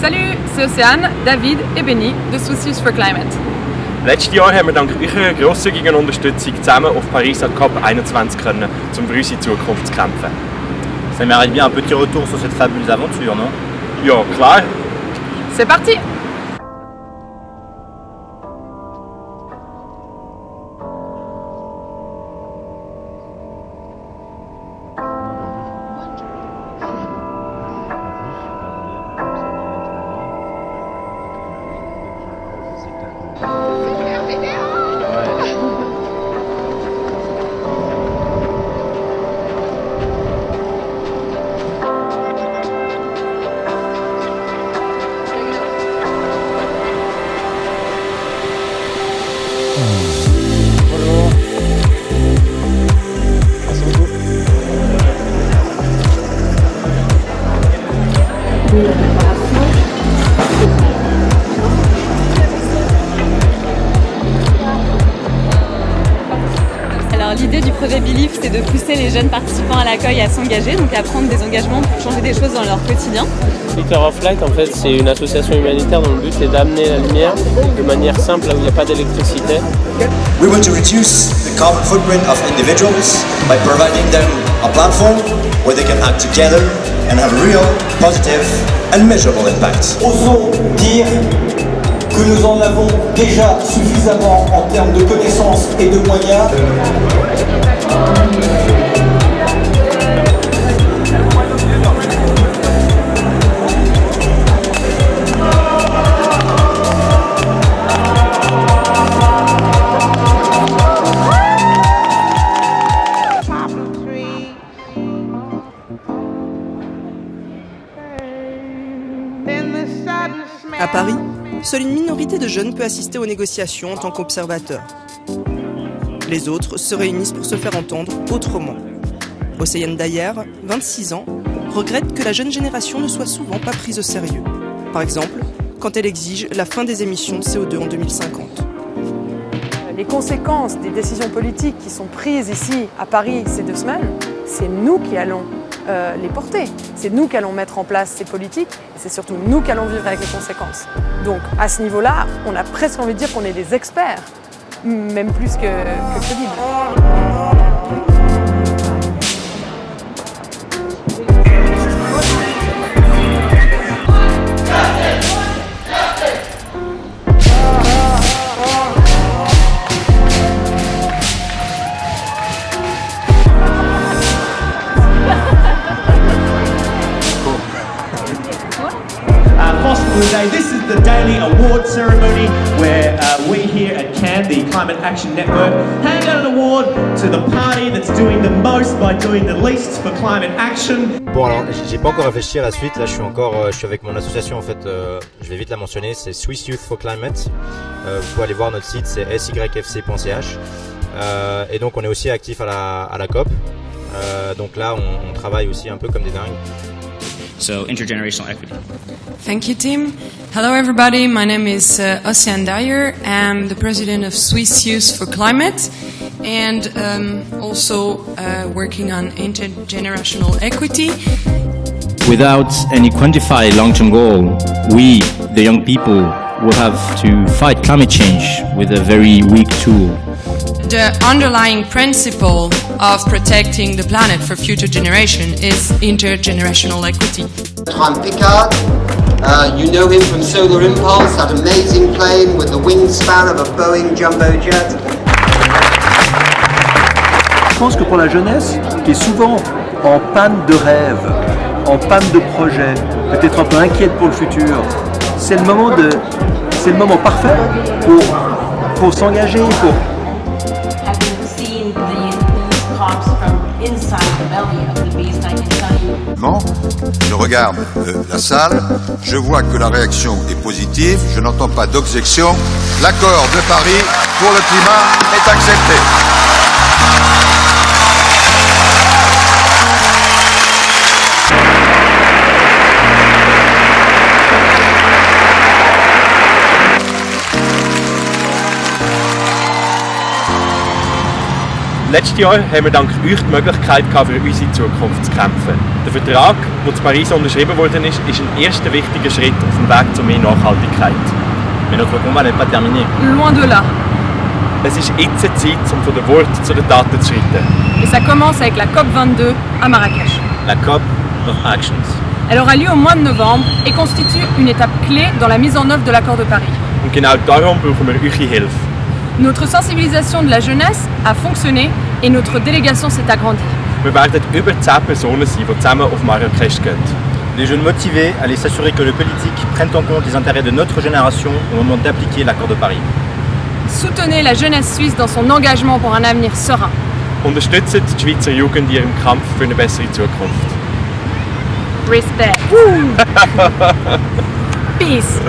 Salut, c'est Océane, David et Benny de Swiss Youth for Climate. Letztes Jahr haben wir dank eurer grosszügigen Unterstützung zusammen auf Paris an COP 21 können, um für unsere Zukunft zu kämpfen. Ça mérite bien un petit retour sur cette fabuleuse aventure, non? Ja, klar. C'est parti! Alors l'idée du projet Believe, c'est de pousser les jeunes participants à l'accueil à s'engager, donc à prendre des engagements pour changer des choses dans leur quotidien. Beacon of Light, en fait, c'est une association humanitaire dont le but est d'amener la lumière de manière simple là où il n'y a pas d'électricité. We want to reduce the carbon footprint of individuals by providing them a platform where they can act together and have a real, positive and measurable impact. Osons dire que nous en avons déjà suffisamment en termes de connaissances et de moyens. À Paris, seule une minorité de jeunes peut assister aux négociations en tant qu'observateur. Les autres se réunissent pour se faire entendre autrement. Océane Dayer, 26 ans, regrette que la jeune génération ne soit souvent pas prise au sérieux. Par exemple, quand elle exige la fin des émissions de CO2 en 2050. Les conséquences des décisions politiques qui sont prises ici à Paris ces 2 semaines, c'est nous qui allons les porter. C'est nous qui allons mettre en place ces politiques et c'est surtout nous qui allons vivre avec les conséquences. Donc à ce niveau-là, on a presque envie de dire qu'on est des experts, même plus que crédibles. This is the daily award ceremony where we here at CAN, the Climate Action Network, hand out an award to the party that's doing the most by doing the least for climate action. Bon alors, j'ai pas encore réfléchi à la suite, là je suis avec mon association en fait, je vais vite la mentionner, c'est Swiss Youth for Climate. Vous pouvez aller voir notre site, c'est syfc.ch. Et donc on est aussi actif à la COP. Donc là on travaille aussi un peu comme des dingues. So intergenerational equity. Thank you, Tim. Hello, everybody. My name is Océane Dayer. I'm the president of Swiss Youth for Climate and also working on intergenerational equity. Without any quantified long-term goal, we, the young people, will have to fight climate change with a very weak tool. The underlying principle of protecting the planet for future generation is intergenerational equity. Antoine Picard, you know him from Solar Impulse, that amazing plane with the wingspan of a Boeing jumbo jet. Je pense que pour la jeunesse, qui est souvent en panne de rêve, en panne de projet, peut-être un peu inquiète pour le futur, c'est le moment parfait pour s'engager, pour... Je regarde la salle, je vois que la réaction est positive, je n'entends pas d'objection. L'accord de Paris pour le climat est accepté. Letztes Jahr haben wir dank euch die Möglichkeit gehabt, für unsere Zukunft zu kämpfen. Der Vertrag, der in Paris unterschrieben worden ist ein erster wichtiger Schritt auf dem Weg zu mehr Nachhaltigkeit. Mais notre combat n'est pas terminé. Loin de là. Es ist jetzt Zeit, um von den Worten zu den Taten zu schreiten. Et ça commence avec la COP22 à Marrakech. La COP of Actions. Elle aura lieu au mois de novembre et constitue une étape clé dans la mise en œuvre de l'accord de Paris. Und genau darum brauchen wir eure Hilfe. Notre sensibilisation de la jeunesse a fonctionné et notre délégation s'est agrandie. Wir werden über 10 Personen sein, die zusammen auf Marrakech gehen. Des jeunes motivés allaient s'assurer que le politique prenne en compte les intérêts de notre génération au moment d'appliquer l'accord de Paris. Soutenez la jeunesse suisse dans son engagement pour un avenir serein. Unterstützt die Schweizer Jugend in ihrem Kampf für eine bessere Zukunft. Respect. Peace.